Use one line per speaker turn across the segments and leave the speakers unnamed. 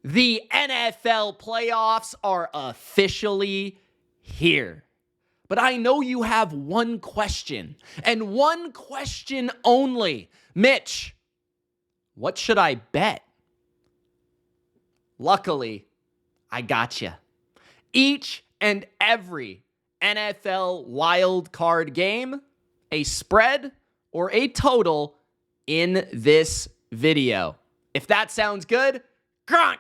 The NFL playoffs are officially here. But I know you have one question, and one question only. Mitch, what should I bet? Luckily, I got you. Each and every NFL wild card game, a spread, or a total in this video. If that sounds good,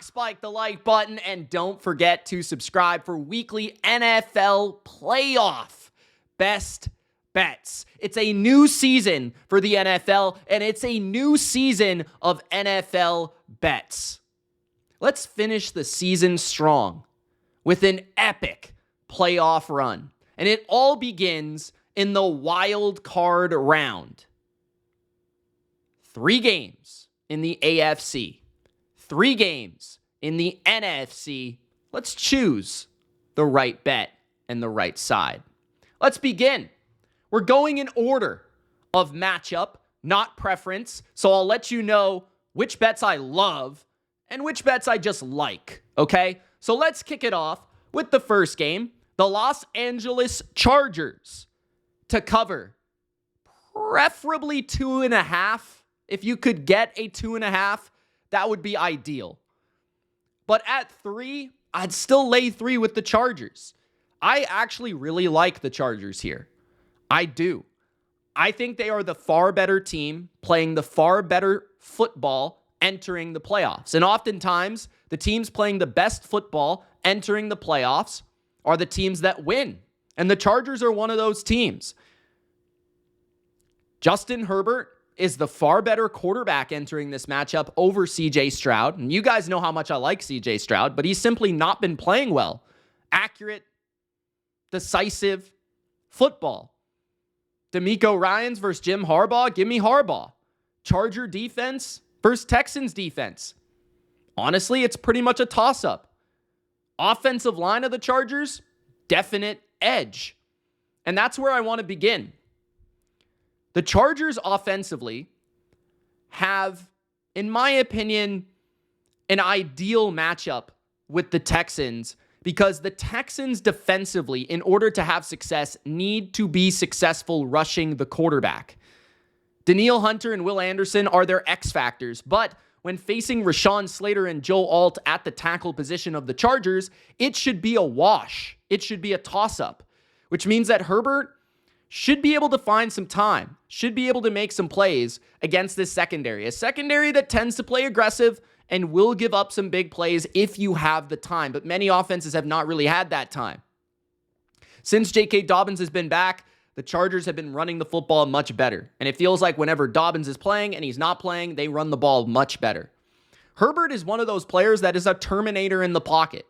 spike the like button and don't forget to subscribe for weekly NFL playoff best bets. It's a new season for the NFL, and it's a new season of NFL bets. Let's finish the season strong with an epic playoff run. And it all begins in the wild card round. 3 games in the AFC. 3 games in the NFC. Let's choose the right bet and the right side. Let's begin. We're going in order of matchup, not preference. So I'll let you know which bets I love and which bets I just like, okay? So let's kick it off with the first game, the Los Angeles Chargers to cover, preferably 2.5. If you could get a 2.5, that would be ideal. But at 3, I'd still lay 3 with the Chargers. I actually really like the Chargers here. I do. I think they are the far better team, playing the far better football, entering the playoffs. And oftentimes, the teams playing the best football entering the playoffs are the teams that win. And the Chargers are one of those teams. Justin Herbert is the far better quarterback entering this matchup over CJ Stroud. And you guys know how much I like CJ Stroud, but he's simply not been playing well. Accurate, decisive football. DeMeco Ryans versus Jim Harbaugh. Give me Harbaugh. Charger defense versus Texans defense. Honestly, it's pretty much a toss-up. Offensive line of the Chargers, definite edge. And that's where I want to begin. The Chargers offensively have, in my opinion, an ideal matchup with the Texans because the Texans defensively, in order to have success, need to be successful rushing the quarterback. Danielle Hunter and Will Anderson are their X factors, but when facing Rashawn Slater and Joe Alt at the tackle position of the Chargers, it should be a wash. It should be a toss-up, which means that Herbert should be able to find some time, should be able to make some plays against this secondary. A secondary that tends to play aggressive and will give up some big plays if you have the time, but many offenses have not really had that time. Since J.K. Dobbins has been back, the Chargers have been running the football much better. And it feels like whenever Dobbins is playing and he's not playing, they run the ball much better. Herbert is one of those players that is a terminator in the pocket.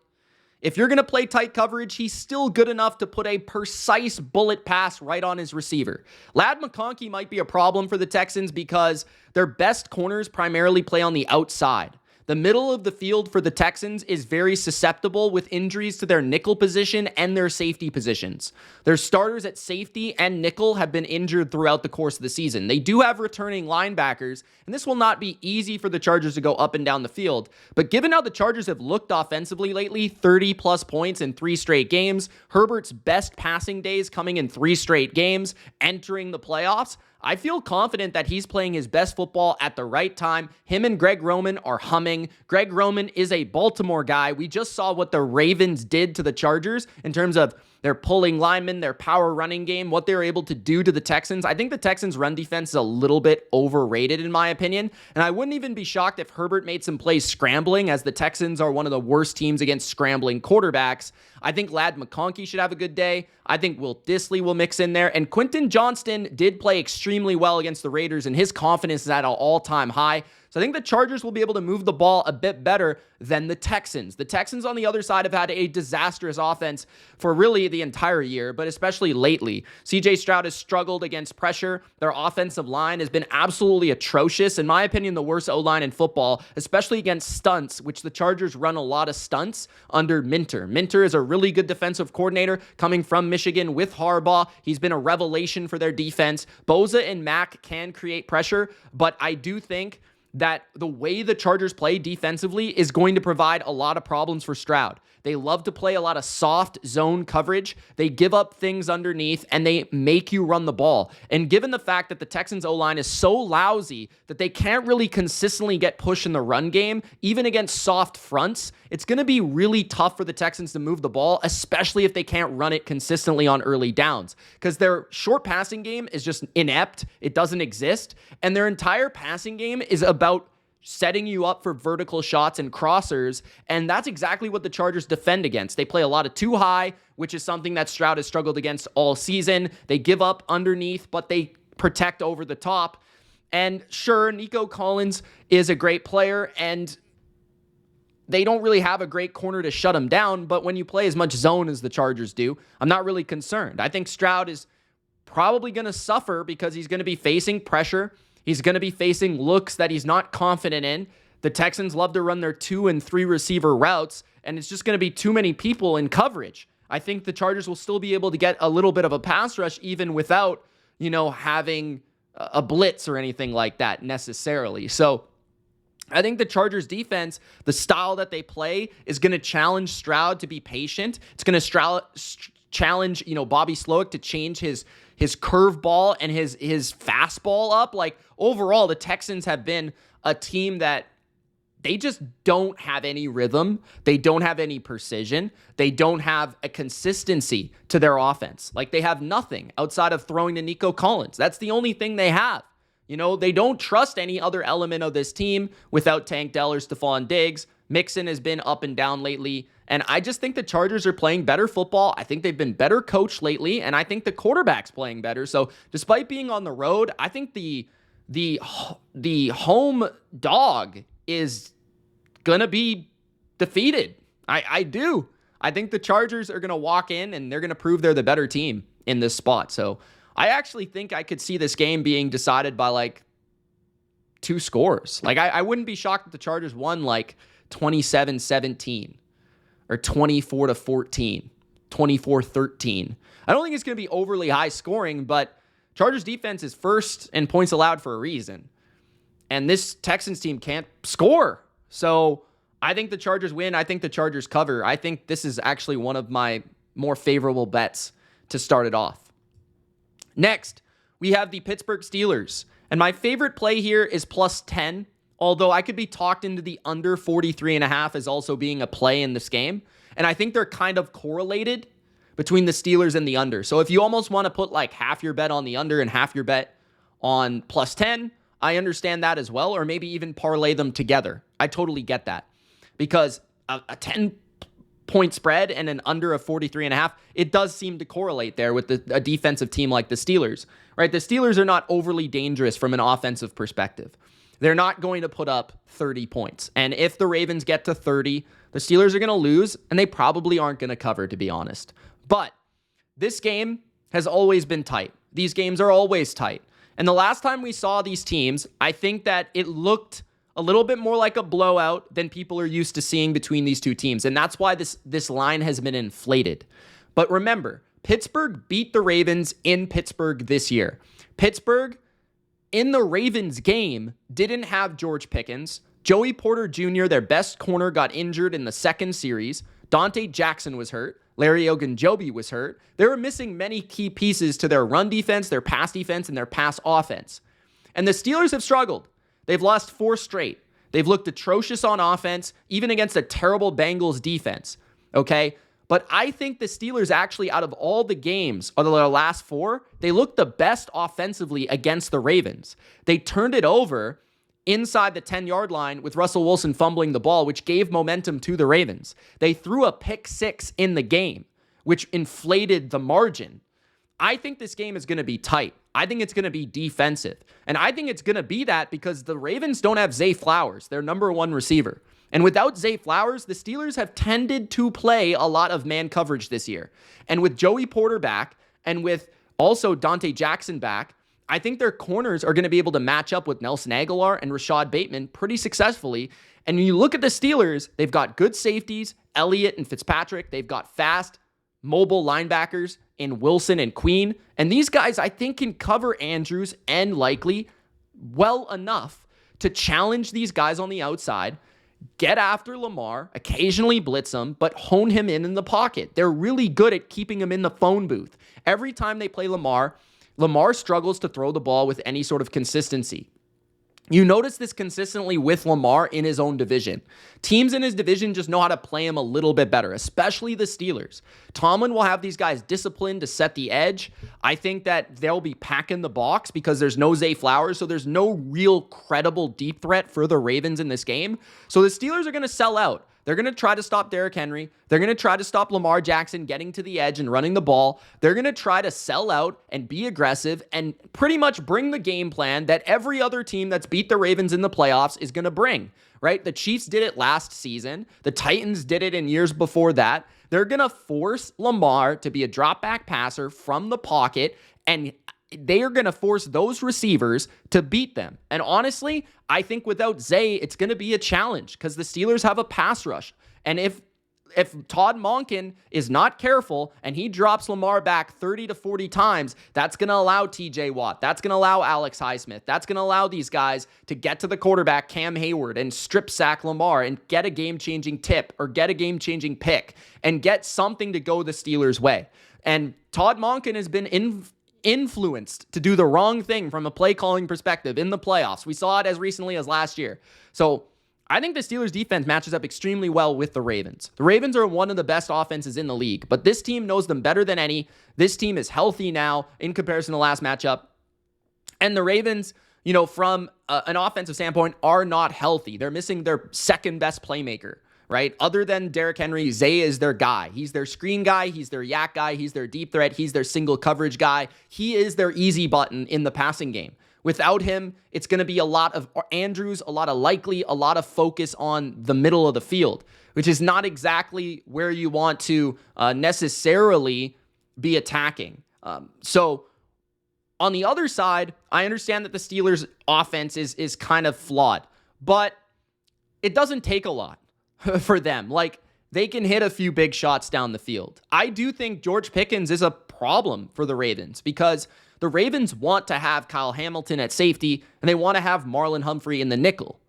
If you're going to play tight coverage, he's still good enough to put a precise bullet pass right on his receiver. Ladd McConkey might be a problem for the Texans because their best corners primarily play on the outside. The middle of the field for the Texans is very susceptible with injuries to their nickel position and their safety positions. Their starters at safety and nickel have been injured throughout the course of the season. They do have returning linebackers, and this will not be easy for the Chargers to go up and down the field. But given how the Chargers have looked offensively lately, 30-plus points in 3 straight games, Herbert's best passing days coming in 3 straight games, entering the playoffs, I feel confident that he's playing his best football at the right time. Him and Greg Roman are humming. Greg Roman is a Baltimore guy. We just saw what the Ravens did to the Chargers in terms of their pulling linemen, their power running game, what they were able to do to the Texans. I think the Texans' run defense is a little bit overrated in my opinion, and I wouldn't even be shocked if Herbert made some plays scrambling, as the Texans are one of the worst teams against scrambling quarterbacks. I think Ladd McConkey should have a good day. I think Will Dissly will mix in there, and Quentin Johnston did play extremely well against the Raiders, and his confidence is at an all-time high. So I think the Chargers will be able to move the ball a bit better than the Texans. The Texans on the other side have had a disastrous offense for really the entire year, but especially lately. CJ Stroud has struggled against pressure. Their offensive line has been absolutely atrocious. In my opinion, the worst O-line in football, especially against stunts, which the Chargers run a lot of stunts under Minter. Minter is a really good defensive coordinator coming from Michigan with Harbaugh. He's been a revelation for their defense. Bosa and Mack can create pressure, but I do think that the way the Chargers play defensively is going to provide a lot of problems for Stroud. They love to play a lot of soft zone coverage. They give up things underneath, and they make you run the ball. And given the fact that the Texans' O-line is so lousy that they can't really consistently get push in the run game, even against soft fronts, it's going to be really tough for the Texans to move the ball, especially if they can't run it consistently on early downs, because their short passing game is just inept. It doesn't exist. And their entire passing game is about setting you up for vertical shots and crossers, and that's exactly what the Chargers defend against. They play a lot of too high, which is something that Stroud has struggled against all season. They give up underneath, but they protect over the top. And sure, Nico Collins is a great player, and they don't really have a great corner to shut him down, but when you play as much zone as the Chargers do, I'm not really concerned. I think Stroud is probably going to suffer because he's going to be facing pressure. He's going to be facing looks that he's not confident in. The Texans love to run their 2 and 3 receiver routes, and it's just going to be too many people in coverage. I think the Chargers will still be able to get a little bit of a pass rush even without, having a blitz or anything like that necessarily. So I think the Chargers defense, the style that they play, is going to challenge Stroud to be patient. It's going to challenge, Bobby Slowick to change his curveball and his fastball up. Like, overall, the Texans have been a team that they just don't have any rhythm. They don't have any precision. They don't have a consistency to their offense. Like, they have nothing outside of throwing to Nico Collins. That's the only thing they have. They don't trust any other element of this team without Tank Dell or Stephon Diggs. Mixon has been up and down lately, and I just think the Chargers are playing better football. I think they've been better coached lately, and I think the quarterback's playing better. So despite being on the road, I think the home dog is going to be defeated. I do. I think the Chargers are going to walk in, and they're going to prove they're the better team in this spot. So I actually think I could see this game being decided by 2 scores. I wouldn't be shocked if the Chargers won 27-17 or 24-14, 24-13. I don't think it's going to be overly high scoring, but Chargers defense is first in points allowed for a reason. And this Texans team can't score. So I think the Chargers win. I think the Chargers cover. I think this is actually one of my more favorable bets to start it off. Next, we have the Pittsburgh Steelers. And my favorite play here is plus 10, although I could be talked into the under 43.5 as also being a play in this game. And I think they're kind of correlated between the Steelers and the under. So if you almost want to put half your bet on the under and half your bet on plus 10, I understand that as well, or maybe even parlay them together. I totally get that. Because a 10-point spread and an under of 43.5, it does seem to correlate there with a defensive team like the Steelers, right? The Steelers are not overly dangerous from an offensive perspective. They're not going to put up 30 points. And if the Ravens get to 30, the Steelers are going to lose, and they probably aren't going to cover, to be honest. But this game has always been tight. These games are always tight. And the last time we saw these teams, I think that it looked a little bit more like a blowout than people are used to seeing between these two teams. And that's why this line has been inflated. But remember, Pittsburgh beat the Ravens in Pittsburgh this year. Pittsburgh, in the Ravens game, didn't have George Pickens. Joey Porter Jr., their best corner, got injured in the second series. Dante Jackson was hurt. Larry Ogunjobi was hurt. They were missing many key pieces to their run defense, their pass defense, and their pass offense. And the Steelers have struggled. They've lost 4 straight. They've looked atrocious on offense, even against a terrible Bengals defense. Okay? But I think the Steelers actually, out of all the games of their last 4, they looked the best offensively against the Ravens. They turned it over inside the 10-yard line with Russell Wilson fumbling the ball, which gave momentum to the Ravens. They threw a pick 6 in the game, which inflated the margin. I think this game is going to be tight. I think it's going to be defensive. And I think it's going to be that because the Ravens don't have Zay Flowers, their number 1 receiver. And without Zay Flowers, the Steelers have tended to play a lot of man coverage this year. And with Joey Porter back, and with also Dante Jackson back, I think their corners are going to be able to match up with Nelson Aguilar and Rashad Bateman pretty successfully. And when you look at the Steelers, they've got good safeties, Elliott and Fitzpatrick. They've got fast, mobile linebackers in Wilson and Queen. And these guys, I think, can cover Andrews and Likely well enough to challenge these guys on the outside, get after Lamar, occasionally blitz him, but hone him in the pocket. They're really good at keeping him in the phone booth. Every time they play Lamar, Lamar struggles to throw the ball with any sort of consistency. You notice this consistently with Lamar in his own division. Teams in his division just know how to play him a little bit better, especially the Steelers. Tomlin will have these guys disciplined to set the edge. I think that they'll be packing the box because there's no Zay Flowers, so there's no real credible deep threat for the Ravens in this game. So the Steelers are going to sell out. They're going to try to stop Derrick Henry. They're going to try to stop Lamar Jackson getting to the edge and running the ball. They're going to try to sell out and be aggressive and pretty much bring the game plan that every other team that's beat the Ravens in the playoffs is going to bring, right? The Chiefs did it last season. The Titans did it in years before that. They're going to force Lamar to be a drop back passer from the pocket, and they are going to force those receivers to beat them. And honestly, I think without Zay, it's going to be a challenge because the Steelers have a pass rush. And if Todd Monken is not careful and he drops Lamar back 30 to 40 times, that's going to allow TJ Watt. That's going to allow Alex Highsmith. That's going to allow these guys to get to the quarterback, Cam Hayward, and strip sack Lamar and get a game-changing tip or get a game-changing pick and get something to go the Steelers' way. And Todd Monken has been influenced to do the wrong thing from a play calling perspective in the playoffs. We saw it as recently as last year. So I think the Steelers defense matches up extremely well with the Ravens. The Ravens are one of the best offenses in the league, but this team knows them better than any. This team is healthy now in comparison to last matchup. And the Ravens, from an offensive standpoint, are not healthy. They're missing their second best playmaker, right? Other than Derrick Henry, Zay is their guy. He's their screen guy. He's their yak guy. He's their deep threat. He's their single coverage guy. He is their easy button in the passing game. Without him, it's going to be a lot of Andrews, a lot of Likely, a lot of focus on the middle of the field, which is not exactly where you want to necessarily be attacking. So on the other side, I understand that the Steelers' offense is kind of flawed, but it doesn't take a lot for them. Like, they can hit a few big shots down the field. I do think George Pickens is a problem for the Ravens because the Ravens want to have Kyle Hamilton at safety and they want to have Marlon Humphrey in the nickel.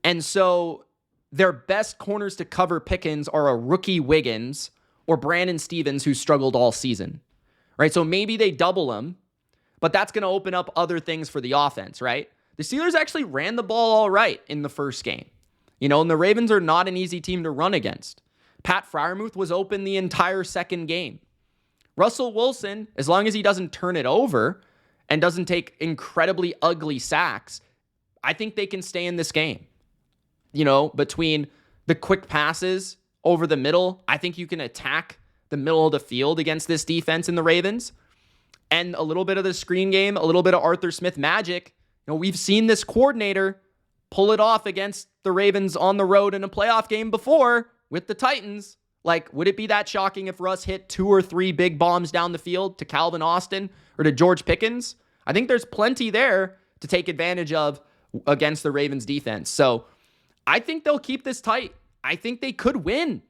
And so their best corners to cover Pickens are a rookie Wiggins or Brandon Stevens who struggled all season, right? So maybe they double him, but that's going to open up other things for the offense, right? The Steelers actually ran the ball all right in the first game. And the Ravens are not an easy team to run against. Pat Freiermuth was open the entire second game. Russell Wilson, as long as he doesn't turn it over and doesn't take incredibly ugly sacks, I think they can stay in this game. Between the quick passes over the middle, I think you can attack the middle of the field against this defense in the Ravens. And a little bit of the screen game, a little bit of Arthur Smith magic. We've seen this coordinator pull it off against the Ravens on the road in a playoff game before with the Titans. Like, would it be that shocking if Russ hit 2 or 3 big bombs down the field to Calvin Austin or to George Pickens? I think there's plenty there to take advantage of against the Ravens defense. So I think they'll keep this tight. I think they could win.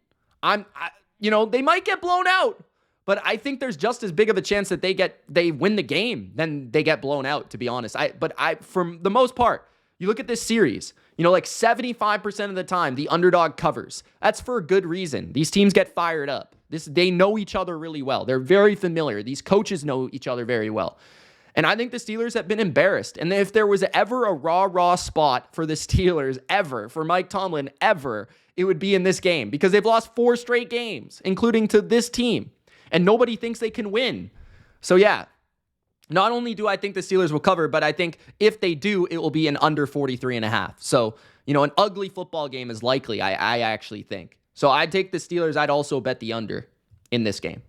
They might get blown out, but I think there's just as big of a chance that they win the game than they get blown out, to be honest. But for the most part, you look at this series, like 75% of the time, the underdog covers. That's for a good reason. These teams get fired up. They know each other really well. They're very familiar. These coaches know each other very well. And I think the Steelers have been embarrassed. And if there was ever a raw spot for the Steelers ever, for Mike Tomlin ever, it would be in this game because they've lost 4 straight games, including to this team. And nobody thinks they can win. So yeah, not only do I think the Steelers will cover, but I think if they do, it will be an under 43.5. So, an ugly football game is likely, I actually think. So I'd take the Steelers. I'd also bet the under in this game.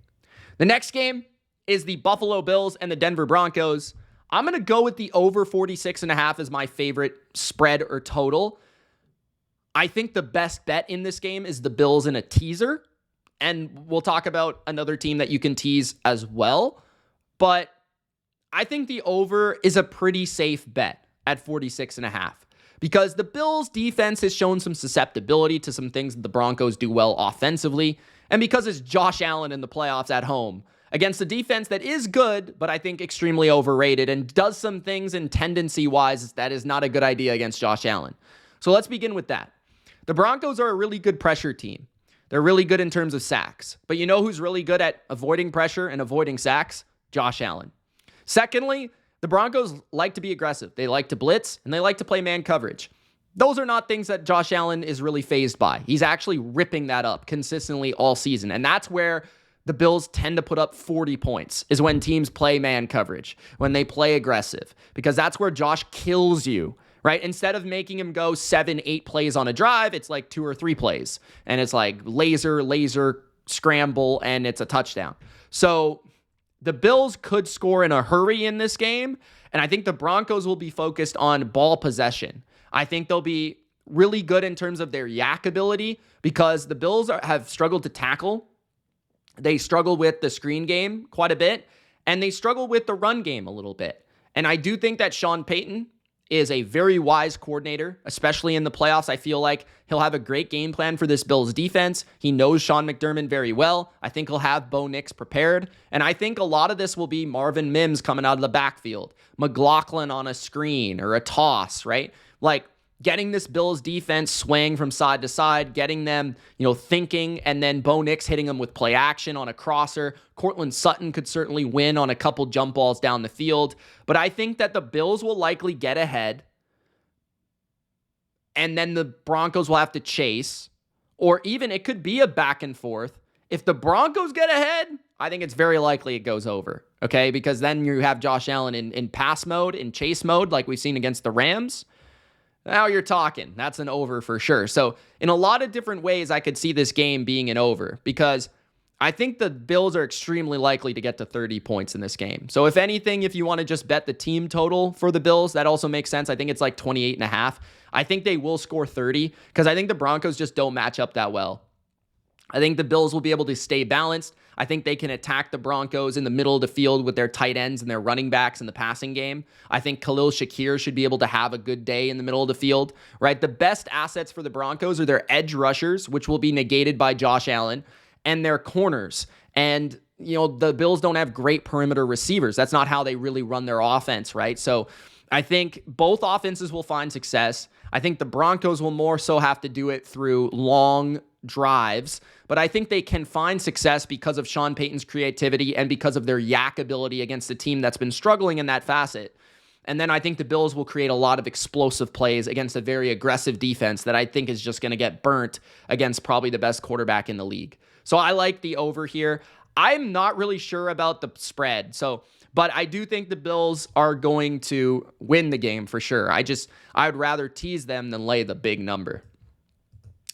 The next game is the Buffalo Bills and the Denver Broncos. I'm going to go with the over 46.5 as my favorite spread or total. I think the best bet in this game is the Bills in a teaser. And we'll talk about another team that you can tease as well. But I think the over is a pretty safe bet at 46.5 because the Bills defense has shown some susceptibility to some things that the Broncos do well offensively. And because it's Josh Allen in the playoffs at home, against a defense that is good, but I think extremely overrated and does some things in tendency-wise that is not a good idea against Josh Allen. So let's begin with that. The Broncos are a really good pressure team. They're really good in terms of sacks. But you know who's really good at avoiding pressure and avoiding sacks? Josh Allen. Secondly, the Broncos like to be aggressive. They like to blitz, and they like to play man coverage. Those are not things that Josh Allen is really fazed by. He's actually ripping that up consistently all season. And that's where the Bills tend to put up 40 points, is when teams play man coverage, when they play aggressive, because that's where Josh kills you, right? Instead of making him go 7-8 plays on a drive, it's like 2 or 3 plays. And it's like laser, scramble, and it's a touchdown. So the Bills could score in a hurry in this game, and I think the Broncos will be focused on ball possession. I think they'll be really good in terms of their yak ability because the Bills have struggled to tackle. They struggle with the screen game quite a bit, and they struggle with the run game a little bit. And I do think that Sean Payton is a very wise coordinator, especially in the playoffs. I feel like he'll have a great game plan for this Bills defense. He knows Sean McDermott very well. I think he'll have Bo Nix prepared. And I think a lot of this will be Marvin Mims coming out of the backfield, McLaughlin on a screen or a toss, right? Like getting this Bills defense swaying from side to side, getting them, thinking, and then Bo Nix hitting them with play action on a crosser. Cortland Sutton could certainly win on a couple jump balls down the field. But I think that the Bills will likely get ahead, and then the Broncos will have to chase, or even it could be a back and forth. If the Broncos get ahead, I think it's very likely it goes over, okay? Because then you have Josh Allen in pass mode, in chase mode, like we've seen against the Rams. Now you're talking. That's an over for sure. So in a lot of different ways, I could see this game being an over because I think the Bills are extremely likely to get to 30 points in this game. So if anything, if you want to just bet the team total for the Bills, that also makes sense. I think it's like 28.5. I think they will score 30 because I think the Broncos just don't match up that well. I think the Bills will be able to stay balanced. I think they can attack the Broncos in the middle of the field with their tight ends and their running backs in the passing game. I think Khalil Shakir should be able to have a good day in the middle of the field, right? The best assets for the Broncos are their edge rushers, which will be negated by Josh Allen, and their corners. And, the Bills don't have great perimeter receivers. That's not how they really run their offense, right? So I think both offenses will find success. I think the Broncos will more so have to do it through long drives, but I think they can find success because of Sean Payton's creativity and because of their yak ability against a team that's been struggling in that facet. And then I think the Bills will create a lot of explosive plays against a very aggressive defense that I think is just going to get burnt against probably the best quarterback in the league. So I like the over here. I'm not really sure about the spread. But I do think the Bills are going to win the game for sure. I'd rather tease them than lay the big number.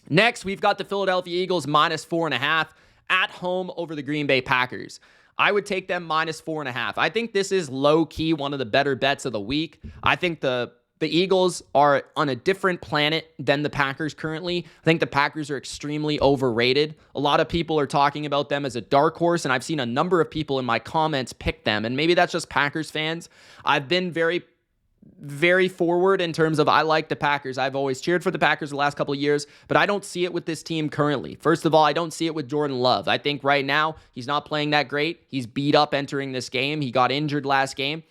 Next, we've got the Philadelphia Eagles -4.5 at home over the Green Bay Packers. I would take them -4.5. I think this is low-key one of the better bets of the week. I think the Eagles are on a different planet than the Packers currently. I think the Packers are extremely overrated. A lot of people are talking about them as a dark horse, and I've seen a number of people in my comments pick them, and maybe that's just Packers fans. I've been very forward in terms of I like the Packers. I've always cheered for the Packers the last couple of years, but I don't see it with this team currently. First of all, I don't see it with Jordan Love. I think right now he's not playing that great. He's beat up entering this game. He got injured last game.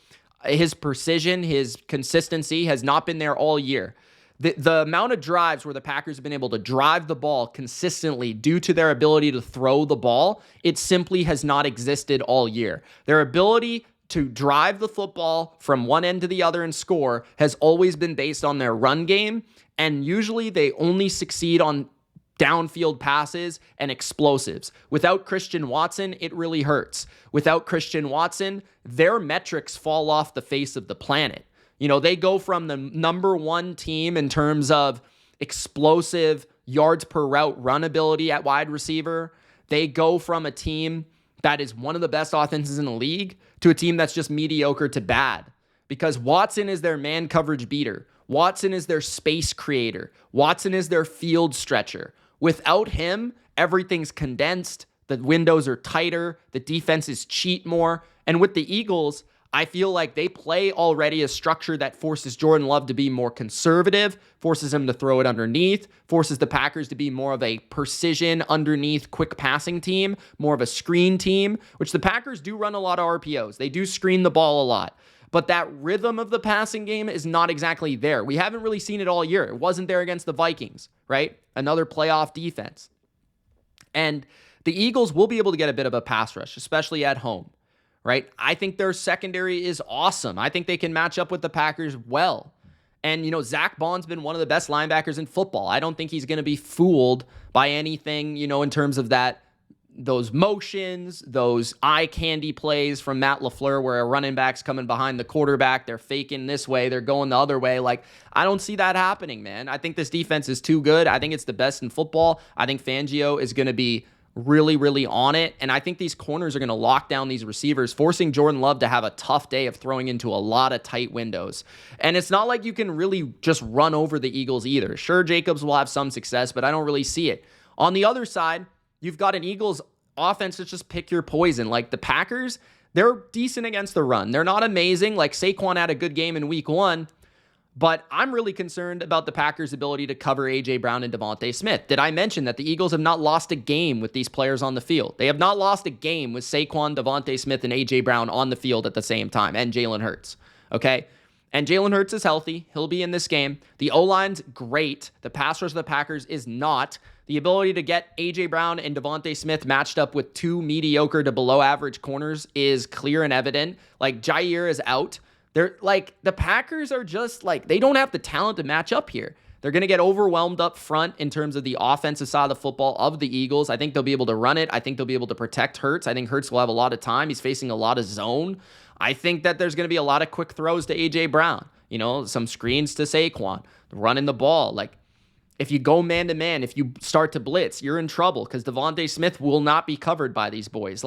His precision, his consistency has not been there all year. The amount of drives where the Packers have been able to drive the ball consistently due to their ability to throw the ball, it simply has not existed all year. Their ability to drive the football from one end to the other and score has always been based on their run game, and usually they only succeed on downfield passes and explosives. Without Christian Watson, it really hurts. Without Christian Watson, their metrics fall off the face of the planet. They go from the number one team in terms of explosive yards per route run ability at wide receiver. They go from a team that is one of the best offenses in the league to a team that's just mediocre to bad because Watson is their man coverage beater. Watson is their space creator. Watson is their field stretcher. Without him, everything's condensed. The windows are tighter. The defenses cheat more. And with the Eagles, I feel like they play already a structure that forces Jordan Love to be more conservative, forces him to throw it underneath, forces the Packers to be more of a precision underneath quick passing team, more of a screen team, which the Packers do run a lot of RPOs. They do screen the ball a lot. But that rhythm of the passing game is not exactly there. We haven't really seen it all year. It wasn't there against the Vikings, right? Another playoff defense. And the Eagles will be able to get a bit of a pass rush, especially at home, right? I think their secondary is awesome. I think they can match up with the Packers well. And, Zach Bond's been one of the best linebackers in football. I don't think he's going to be fooled by anything, in terms of those motions, those eye candy plays from Matt LaFleur where a running back's coming behind the quarterback. They're faking this way. They're going the other way. I don't see that happening, man. I think this defense is too good. I think it's the best in football. I think Fangio is going to be really, really on it. And I think these corners are going to lock down these receivers, forcing Jordan Love to have a tough day of throwing into a lot of tight windows. And it's not like you can really just run over the Eagles either. Sure, Jacobs will have some success, but I don't really see it. On the other side, you've got an Eagles offense that's just pick your poison. Like the Packers, they're decent against the run. They're not amazing. Like Saquon had a good game in week 1. But I'm really concerned about the Packers' ability to cover A.J. Brown and Devontae Smith. Did I mention that the Eagles have not lost a game with these players on the field? They have not lost a game with Saquon, Devontae Smith, and A.J. Brown on the field at the same time, and Jalen Hurts, okay? And Jalen Hurts is healthy. He'll be in this game. The O-line's great. The pass rush of the Packers is not. The ability to get A.J. Brown and Devontae Smith matched up with 2 mediocre to below average corners is clear and evident. Like, Jair is out. They're the Packers are just they don't have the talent to match up here. They're going to get overwhelmed up front in terms of the offensive side of the football of the Eagles. I think they'll be able to run it. I think they'll be able to protect Hurts. I think Hurts will have a lot of time. He's facing a lot of zone. I think that there's going to be a lot of quick throws to A.J. Brown, some screens to Saquon, running the ball. If you go man-to-man, if you start to blitz, you're in trouble because Devontae Smith will not be covered by these boys.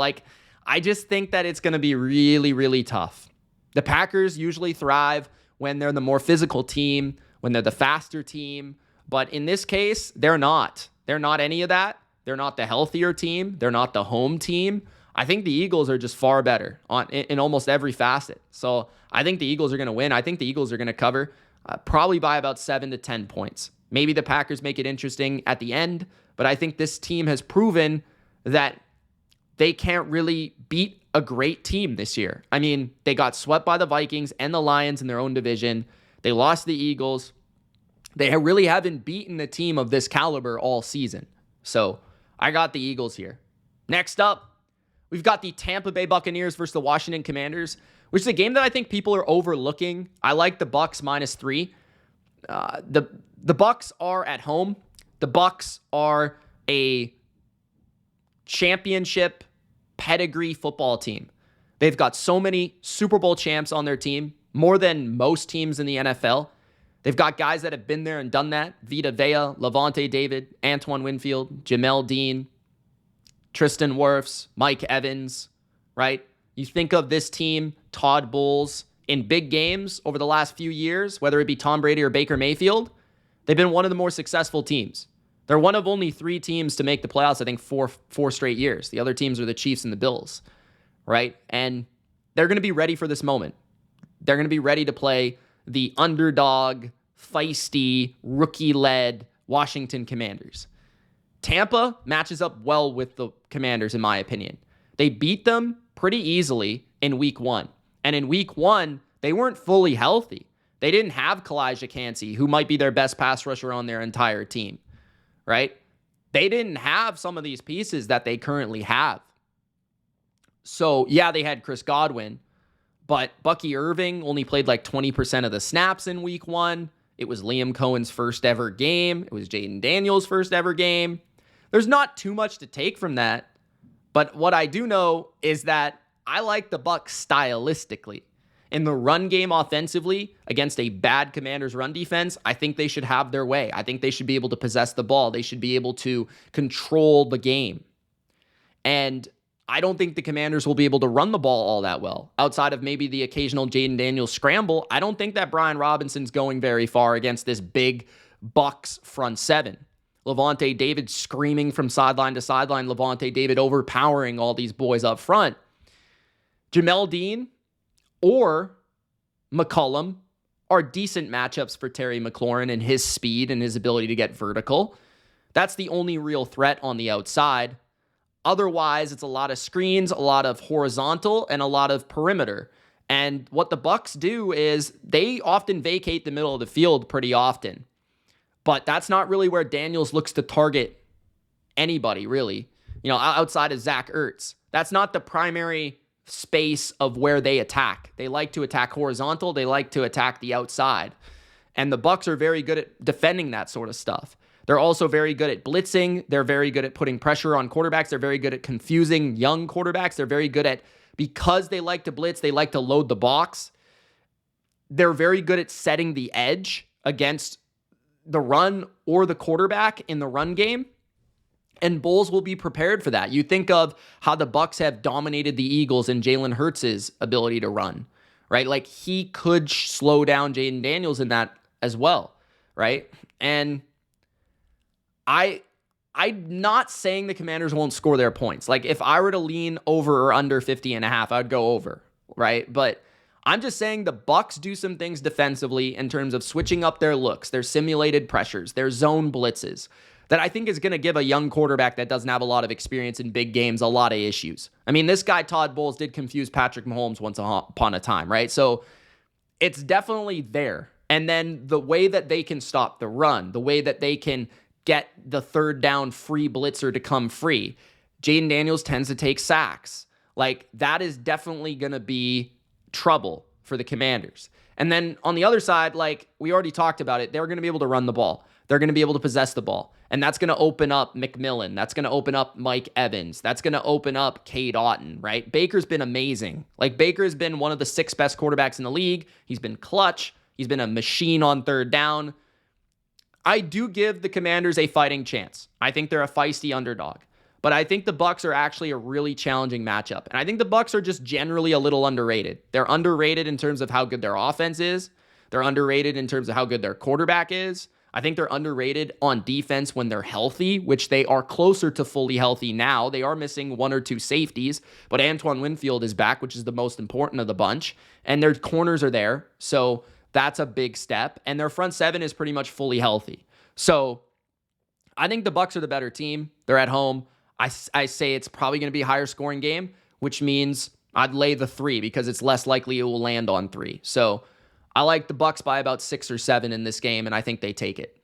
I just think that it's going to be really, really tough. The Packers usually thrive when they're the more physical team, when they're the faster team. But in this case, they're not. They're not any of that. They're not the healthier team. They're not the home team. I think the Eagles are just far better in almost every facet. So I think the Eagles are going to win. I think the Eagles are going to cover probably by about 7 to 10 points. Maybe the Packers make it interesting at the end, but I think this team has proven that they can't really beat a great team this year. I mean, they got swept by the Vikings and the Lions in their own division. They lost the Eagles. They really haven't beaten a team of this caliber all season. So I got the Eagles here. Next up, we've got the Tampa Bay Buccaneers versus the Washington Commanders, which is a game that I think people are overlooking. I like the Bucs -3. The Bucs are at home. The Bucs are a championship pedigree football team. They've got so many Super Bowl champs on their team, more than most teams in the NFL. They've got guys that have been there and done that. Vita Vea, Levante David, Antoine Winfield, Jamel Dean, Tristan Wirfs, Mike Evans, right? You think of this team, Todd Bowles, in big games over the last few years, whether it be Tom Brady or Baker Mayfield, they've been one of the more successful teams. They're one of only 3 teams to make the playoffs, I think, four straight years. The other teams are the Chiefs and the Bills, right? And they're going to be ready for this moment. They're going to be ready to play the underdog, feisty, rookie-led Washington Commanders. Tampa matches up well with the Commanders, in my opinion. They beat them pretty easily in week 1. And in week 1, they weren't fully healthy. They didn't have Kalijah Kancey, who might be their best pass rusher on their entire team. Right? They didn't have some of these pieces that they currently have. So, yeah, they had Chris Godwin, but Bucky Irving only played 20% of the snaps in week 1. It was Liam Cohen's first ever game. It was Jaden Daniels' first ever game. There's not too much to take from that, but what I do know is that I like the Bucs stylistically. In the run game offensively against a bad Commanders run defense, I think they should have their way. I think they should be able to possess the ball. They should be able to control the game. And I don't think the Commanders will be able to run the ball all that well. Outside of maybe the occasional Jaden Daniels scramble, I don't think that Brian Robinson's going very far against this big Bucs front 7. Levante David screaming from sideline to sideline. Levante David overpowering all these boys up front. Jamel Dean, or McCollum are decent matchups for Terry McLaurin and his speed and his ability to get vertical. That's the only real threat on the outside. Otherwise, it's a lot of screens, a lot of horizontal, and a lot of perimeter. And what the Bucs do is they often vacate the middle of the field pretty often. But that's not really where Daniels looks to target anybody, really. Outside of Zach Ertz. That's not the primary space of where they attack. They like to attack horizontal. They like to attack the outside. And the Bucs are very good at defending that sort of stuff. They're also very good at blitzing. They're very good at putting pressure on quarterbacks. They're very good at confusing young quarterbacks. They're very good at, because they like to blitz, they like to load the box. They're very good at setting the edge against the run or the quarterback in the run game. And Bulls will be prepared for that. You think of how the Bucs have dominated the Eagles and Jalen Hurts' ability to run, right? Like he could slow down Jaden Daniels in that as well, right? And I'm not saying the Commanders won't score their points. Like if I were to lean over or under 50.5, I'd go over, right? But I'm just saying the Bucs do some things defensively in terms of switching up their looks, their simulated pressures, their zone blitzes, that I think is going to give a young quarterback that doesn't have a lot of experience in big games a lot of issues. I mean, this guy, Todd Bowles, did confuse Patrick Mahomes once upon a time, right? So it's definitely there. And then the way that they can stop the run, the way that they can get the third down free blitzer to come free. Jaden Daniels tends to take sacks. Like that is definitely going to be trouble for the Commanders. And then on the other side, like we already talked about it, they're going to be able to run the ball. They're going to be able to possess the ball. And that's going to open up McMillan. That's going to open up Mike Evans. That's going to open up Cade Otton, right? Baker's been amazing. Like Baker has been one of the 6 best quarterbacks in the league. He's been clutch. He's been a machine on third down. I do give the Commanders a fighting chance. I think they're a feisty underdog. But I think the Bucs are actually a really challenging matchup. And I think the Bucs are just generally a little underrated. They're underrated in terms of how good their offense is. They're underrated in terms of how good their quarterback is. I think they're underrated on defense when they're healthy, which they are closer to fully healthy now. They are missing 1 or 2 safeties, but Antoine Winfield is back, which is the most important of the bunch. And their corners are there. So that's a big step. And their front 7 is pretty much fully healthy. So I think the Bucs are the better team. They're at home. I say it's probably going to be a higher scoring game, which means I'd lay the 3 because it's less likely it will land on 3. So I like the Bucs by about 6 or 7 in this game, and I think they take it.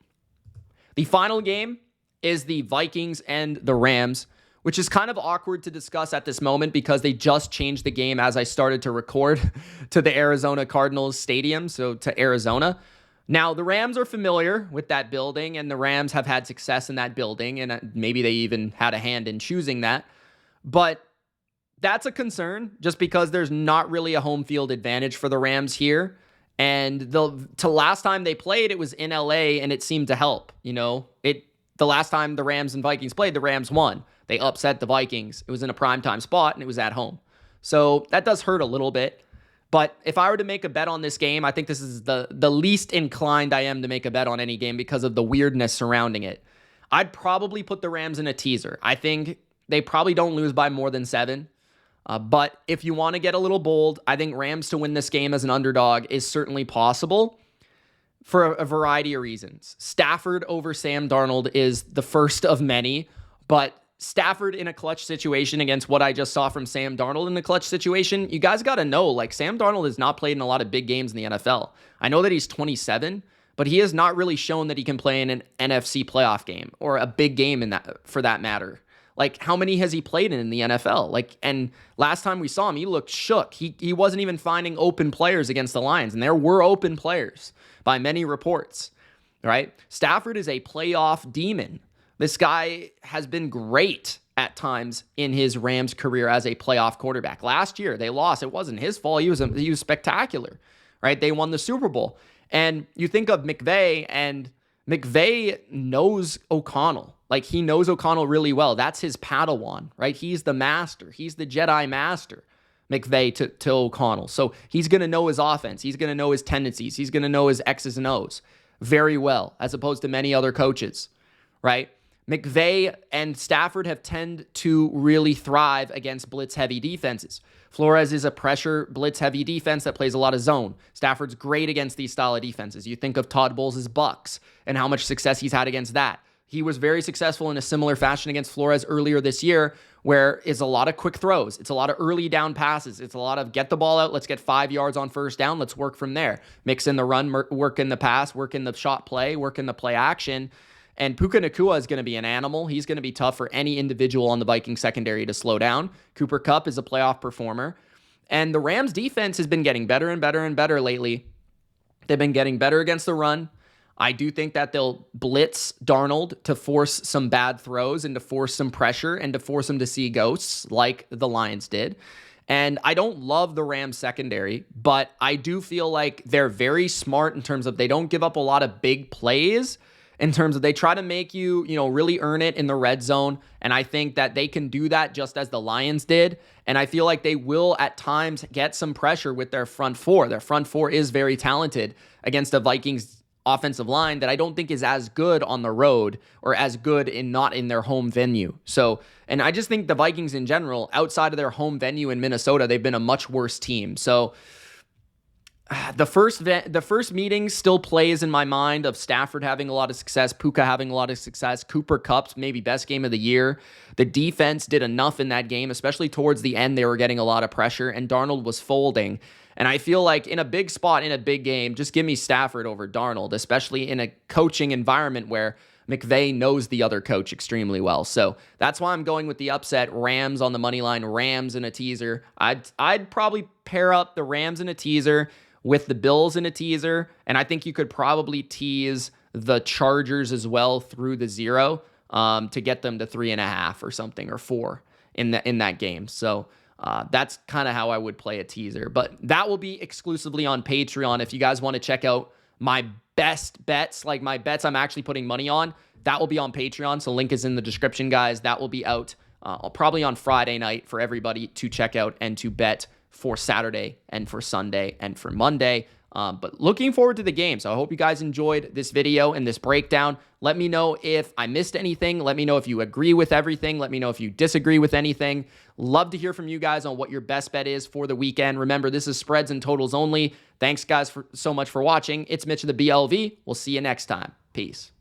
The final game is the Vikings and the Rams, which is kind of awkward to discuss at this moment because they just changed the game as I started to record to the Arizona Cardinals Stadium, so to Arizona. Now, the Rams are familiar with that building, and the Rams have had success in that building, and maybe they even had a hand in choosing that. But that's a concern just because there's not really a home field advantage for the Rams here. And the last time they played, it was in LA, and it seemed to help. The last time the Rams and Vikings played, the Rams won. They upset the Vikings. It was in a primetime spot, and it was at home. So that does hurt a little bit. But if I were to make a bet on this game, I think this is the least inclined I am to make a bet on any game because of the weirdness surrounding it. I'd probably put the Rams in a teaser. I think they probably don't lose by more than 7. But if you want to get a little bold, I think Rams to win this game as an underdog is certainly possible for a variety of reasons. Stafford over Sam Darnold is the first of many, but Stafford in a clutch situation against what I just saw from Sam Darnold in the clutch situation, you guys got to know, like Sam Darnold has not played in a lot of big games in the NFL. I know that he's 27, but he has not really shown that he can play in an NFC playoff game or a big game in that, for that matter. Like, how many has he played in the NFL? Like, and last time we saw him, he looked shook. He wasn't even finding open players against the Lions, and there were open players by many reports, right? Stafford is a playoff demon. This guy has been great at times in his Rams career as a playoff quarterback. Last year, they lost. It wasn't his fault. He was spectacular, right? They won the Super Bowl. And you think of McVay, and McVay knows O'Connell. Like, he knows O'Connell really well. That's his Padawan, right? He's the master. He's the Jedi master, McVay to O'Connell. So he's going to know his offense. He's going to know his tendencies. He's going to know his X's and O's very well, as opposed to many other coaches, right? McVay and Stafford have tended to really thrive against blitz-heavy defenses. Flores is a pressure blitz-heavy defense that plays a lot of zone. Stafford's great against these style of defenses. You think of Todd Bowles' Bucks and how much success he's had against that. He was very successful in a similar fashion against Flores earlier this year, where it's a lot of quick throws. It's a lot of early down passes. It's a lot of get the ball out. Let's get 5 yards on first down. Let's work from there. Mix in the run, work in the pass, work in the shot play, work in the play action. And Puka Nacua is going to be an animal. He's going to be tough for any individual on the Vikings secondary to slow down. Cooper Kupp is a playoff performer. And the Rams defense has been getting better and better and better lately. They've been getting better against the run. I do think that they'll blitz Darnold to force some bad throws and to force some pressure and to force him to see ghosts like the Lions did. And I don't love the Rams secondary, but I do feel like they're very smart in terms of they don't give up a lot of big plays, in terms of they try to make you, really earn it in the red zone. And I think that they can do that just as the Lions did. And I feel like they will at times get some pressure with their front four. Their front four is very talented against a Vikings offensive line that I don't think is as good on the road or as good not in their home venue. So, and I just think the Vikings in general, outside of their home venue in Minnesota, they've been a much worse team. So the first meeting still plays in my mind of Stafford having a lot of success, Puka having a lot of success, Cooper Kupp's maybe best game of the year. The defense did enough in that game, especially towards the end. They were getting a lot of pressure, and Darnold was folding. And I feel like in a big spot, in a big game, just give me Stafford over Darnold, especially in a coaching environment where McVay knows the other coach extremely well. So that's why I'm going with the upset. Rams on the money line, Rams in a teaser. I'd probably pair up the Rams in a teaser with the Bills in a teaser, and I think you could probably tease the Chargers as well through the 0 to get them to 3.5 or something, or 4 in that game. So that's kind of how I would play a teaser. But that will be exclusively on Patreon. If you guys want to check out my best bets, like my bets I'm actually putting money on, that will be on Patreon. So link is in the description, guys. That will be out probably on Friday night for everybody to check out and to bet for Saturday and for Sunday and for Monday. But looking forward to the game. So I hope you guys enjoyed this video and this breakdown. Let me know if I missed anything. Let me know if you agree with everything. Let me know if you disagree with anything. Love to hear from you guys on what your best bet is for the weekend. Remember, this is spreads and totals only. Thanks, guys, so much for watching. It's Mitch of the BLV. We'll see you next time. Peace.